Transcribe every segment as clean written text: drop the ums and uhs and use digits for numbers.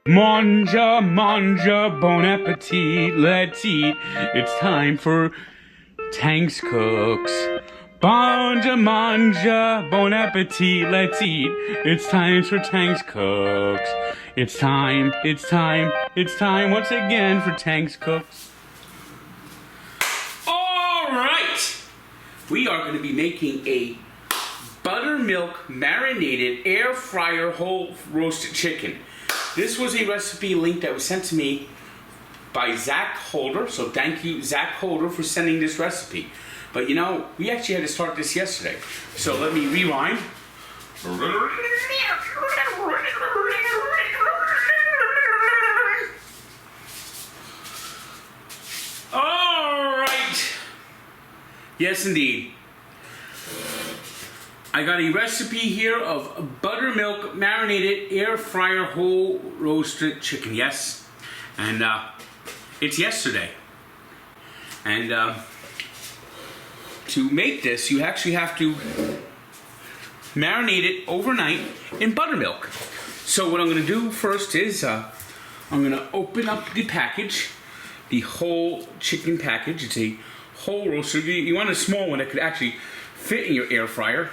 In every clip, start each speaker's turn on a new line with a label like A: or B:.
A: Manja, manja, bon appetit, let's eat. It's time for Tank's Cooks. Manja, manja, bon appetit, let's eat. It's time for Tank's Cooks. It's time once again for Tank's Cooks. Alright! We are going to be making a buttermilk marinated air fryer whole roasted chicken. This was a recipe link that was sent to me by Zach Holder, so thank you Zach Holder for sending this recipe. But you know, we actually had to start this yesterday. So let me rewind. Alright. Yes indeed. I got a recipe here of buttermilk marinated air fryer whole roasted chicken. Yes, and it's yesterday. And to make this, you actually have to marinate it overnight in buttermilk. So what I'm going to do first is I'm going to open up the package, the whole chicken package. It's a whole roaster. You want a small one that could actually fit in your air fryer.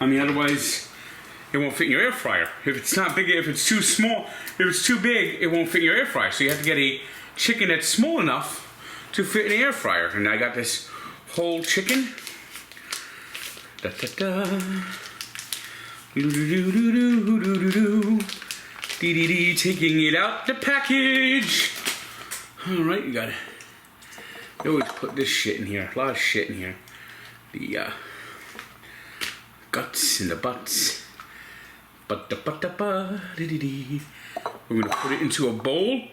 A: I mean, otherwise it won't fit in your air fryer. If it's not big, if it's too small, if it's too big, it won't fit in your air fryer. So you have to get a chicken that's small enough to fit in the air fryer. And I got this whole chicken. Da da da. Do do do do do do do. Dee dee dee. Taking it out the package. All right, you gotta. You always put this shit in here. A lot of shit in here. The guts and the butts. We're gonna put it into a bowl.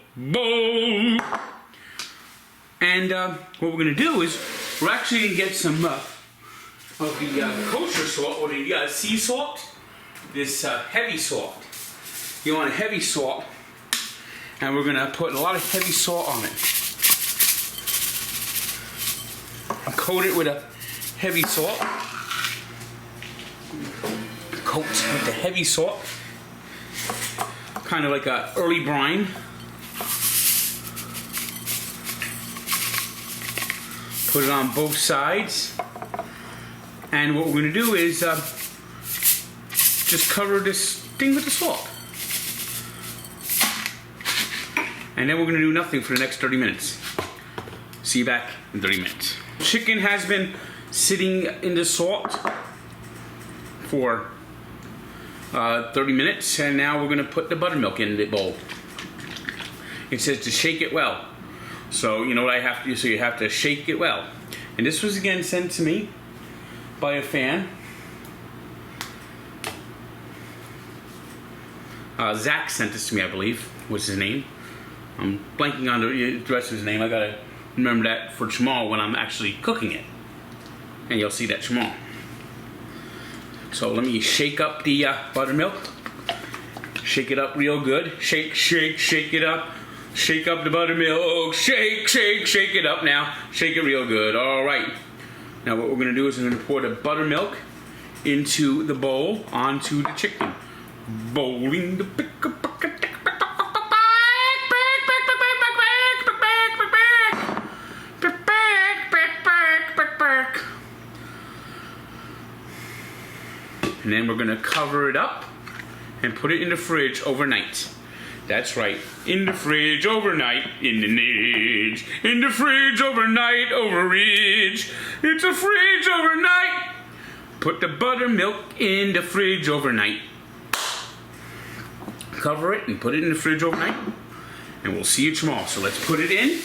A: And what we're gonna do is we're actually gonna get some of the kosher salt or the sea salt. This heavy salt. You want a heavy salt, and we're gonna put a lot of heavy salt on it. Coat it with a heavy salt. Coat with the heavy salt, kind of like a early brine. Put it on both sides, and what we're going to do is just cover this thing with the salt, and then we're going to do nothing for the next 30 minutes. See you back in 30 minutes. Chicken has been sitting in the salt for 30 minutes, and now we're going to put the buttermilk in the bowl. It says to shake it well, so you know what I have to do. So you have to shake it well. And this was again sent to me by a fan. Zach sent this to me, I believe was his name. I'm blanking on the rest of his name. I gotta remember that for tomorrow when I'm actually cooking it, and you'll see that tomorrow. So let me shake up the buttermilk. Shake it up real good. Shake, shake, shake it up. Shake up the buttermilk. Shake, shake, shake it up now. Shake it real good. All right. Now what we're going to do is we're going to pour the buttermilk into the bowl onto the chicken. Bowling the pick. And then we're going to cover it up and put it in the fridge overnight. That's right, in the fridge overnight, in the fridge, in the fridge overnight, overridge. It's a fridge overnight. Put the buttermilk in the fridge overnight. Cover it and put it in the fridge overnight, and we'll see you tomorrow. So let's put it in.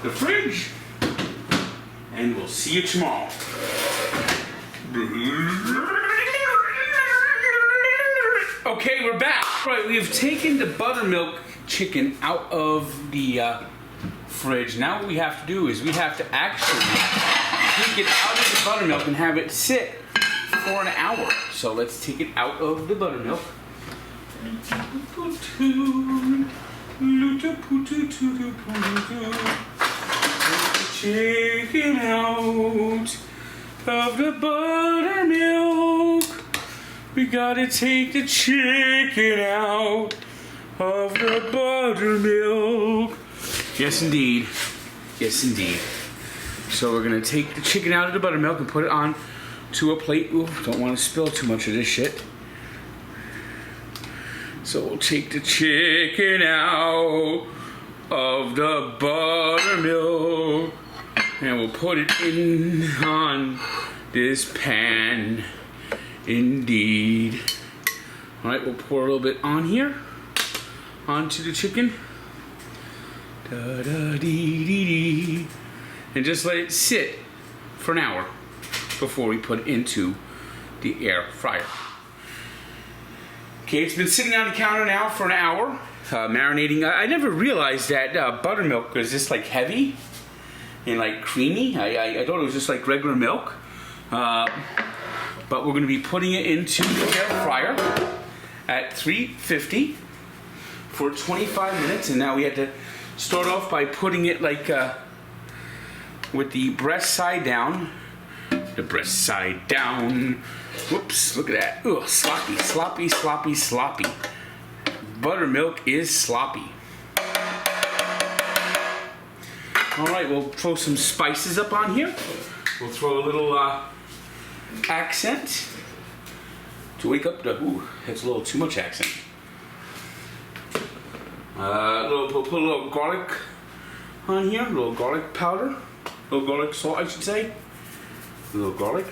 A: The fridge. And we'll see you tomorrow. Okay, we're back. Right, we have taken the buttermilk chicken out of the fridge. Now what we have to do is we have to actually take it out of the buttermilk and have it sit for an hour. So let's take it out of the buttermilk. Take it out of the buttermilk. We gotta take the chicken out of the buttermilk. Yes, indeed. Yes, indeed. So we're gonna take the chicken out of the buttermilk and put it on to a plate. Ooh, don't want to spill too much of this shit. So we'll take the chicken out of the buttermilk and we'll put it in on this pan. Indeed. All right, we'll pour a little bit on here onto the chicken. Da da dee dee dee. And just let it sit for an hour before we put it into the air fryer. Okay, it's been sitting on the counter now for an hour, marinating. I never realized that buttermilk was just like heavy and like creamy. I thought it was just like regular milk. But we're going to be putting it into the air fryer at 350 for 25 minutes. And now we had to start off by putting it like with the breast side down. The breast side down. Whoops, look at that. Ugh, sloppy, sloppy, sloppy, sloppy. Buttermilk is sloppy. All right, we'll throw some spices up on here. We'll throw a little accent to wake up the, ooh, that's a little too much accent. We'll put a little garlic on here, a little garlic powder, a little garlic salt, I should say. A little garlic.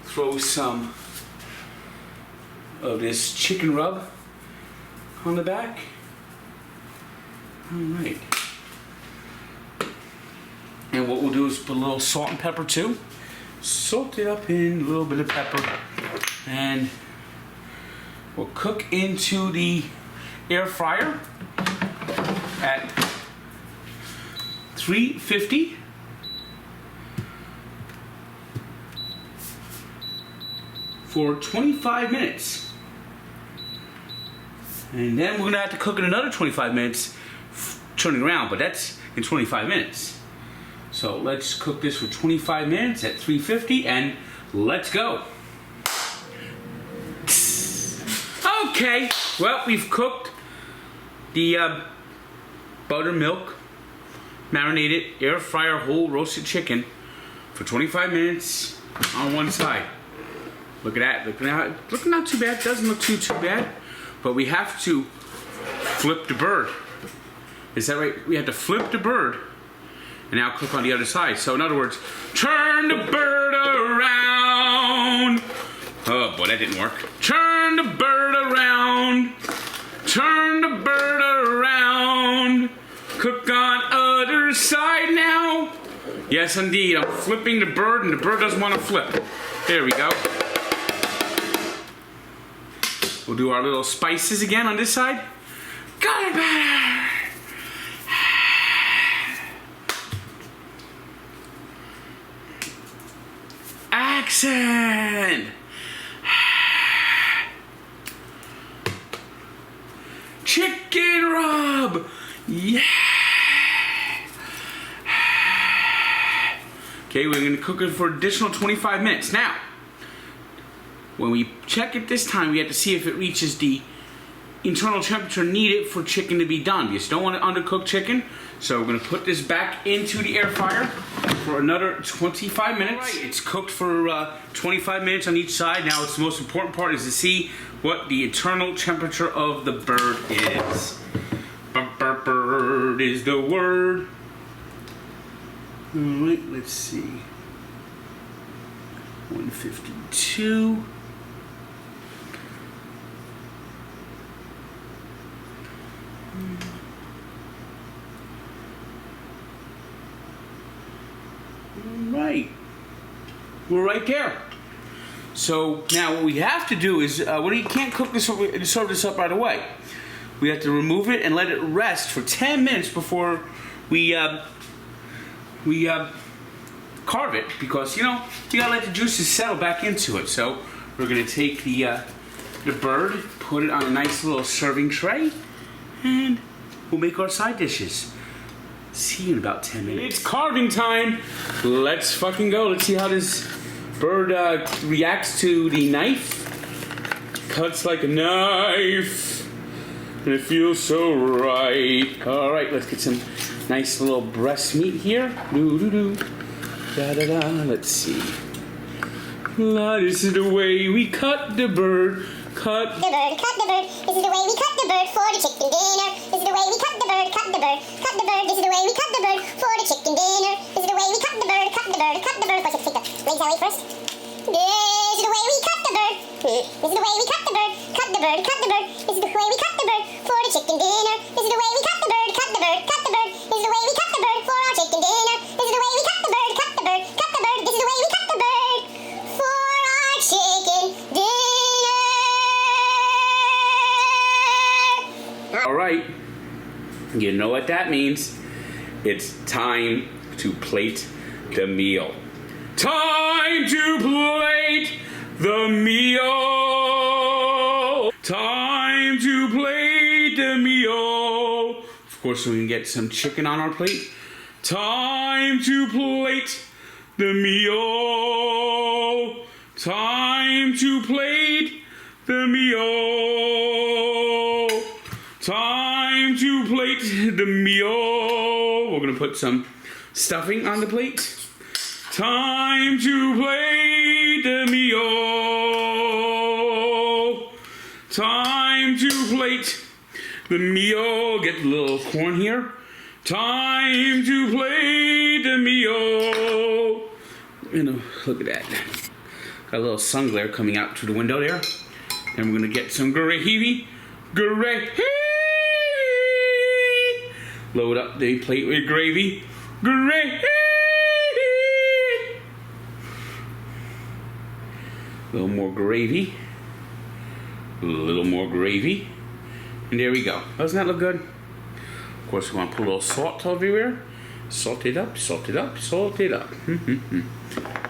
A: Throw some of this chicken rub on the back. All right. And what we'll do is put a little salt and pepper too. Salt it up in a little bit of pepper. And we'll cook into the air fryer at 350 for 25 minutes. And then we're gonna have to cook it another 25 minutes turning around, but that's in 25 minutes. So let's cook this for 25 minutes at 350 and let's go. Okay, well, we've cooked the buttermilk marinated air fryer whole roasted chicken for 25 minutes on one side. Look at that. Looking not too bad. Doesn't look too bad. But we have to flip the bird. Is that right? We have to flip the bird and now cook on the other side. So in other words, turn the bird around. Oh boy, that didn't work. Turn the bird around. Turn the bird around. Cook on other side now. Yes, indeed. I'm flipping the bird, and the bird doesn't want to flip. There we go. We'll do our little spices again on this side. Garlic powder. Accent. Chicken rub. Yeah. Okay, we're going to cook it for additional 25 minutes. Now, when we check it this time, we have to see if it reaches the internal temperature needed for chicken to be done. You just don't want to undercook chicken. So we're going to put this back into the air fryer for another 25 minutes. Right, it's cooked for 25 minutes on each side. Now, it's the most important part is to see what the internal temperature of the bird is. Bird is the word. All right, let's see. 152. All right, we're right there. So now what we have to do is, you can't cook this and serve this up right away. We have to remove it and let it rest for 10 minutes before we carve it, because you gotta let the juices settle back into it. So we're gonna take the bird, put it on a nice little serving tray, and we'll make our side dishes. See you in about 10 minutes. It's carving time. Let's fucking go. Let's see how this bird reacts to the knife. Cuts like a knife. And it feels so right. All right, let's get some nice little breast meat here. Doo-doo-doo. Da-da-da. Let's see. This is the way we cut the bird. Cut the bird, cut the bird. This is the way we cut the bird for the chicken dinner. This is the way we cut the bird, cut the bird, cut the bird. This is the way we cut the bird for the chicken dinner. This is the way we cut the bird, cut the bird, cut the bird. Let's take the legs that way first. This is the way we cut the bird. This is the way we cut the bird, cut the bird, cut the bird. This is the way we cut the bird for the chicken dinner. This is the way we cut the bird, cut the bird, cut the bird. This is the way we cut the bird for our chicken dinner. This is the way we cut the bird, cut the bird, cut the bird. This is the way we cut the bird for our chicken dinner. All right, you know what that means. It's time to plate the meal. Time to plate the meal. Time to plate the meal. Of course, we can get some chicken on our plate. Time to plate the meal. Time to plate the meal. Time to plate the meal. We're going to put some stuffing on the plate. Time to plate the meal. Time to plate the meal. Get a little corn here. Time to plate the meal. Look at that. Got a little sun glare coming out through the window there. And we're going to get some gravy. Gravy. Load up the plate with gravy. Gravy. A little more gravy. A little more gravy. And there we go. Doesn't that look good? Of course, we want to put a little salt everywhere. Salt it up, salt it up, salt it up.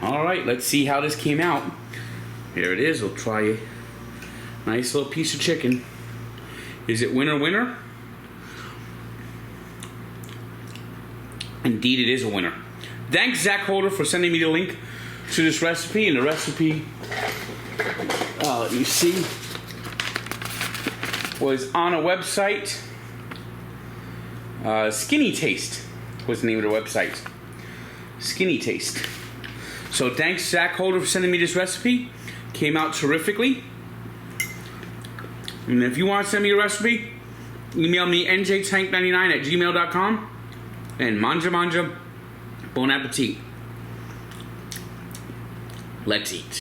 A: All right, let's see how this came out. Here it is. We'll try a nice little piece of chicken. Is it winner, winner? Indeed, it is a winner. Thanks, Zach Holder, for sending me the link to this recipe. And the recipe, let me see, was on a website. Skinny Taste was the name of the website. Skinny Taste. So thanks, Zach Holder, for sending me this recipe. Came out terrifically. And if you want to send me a recipe, email me njtank99@gmail.com. And manja, bon appetit. Let's eat.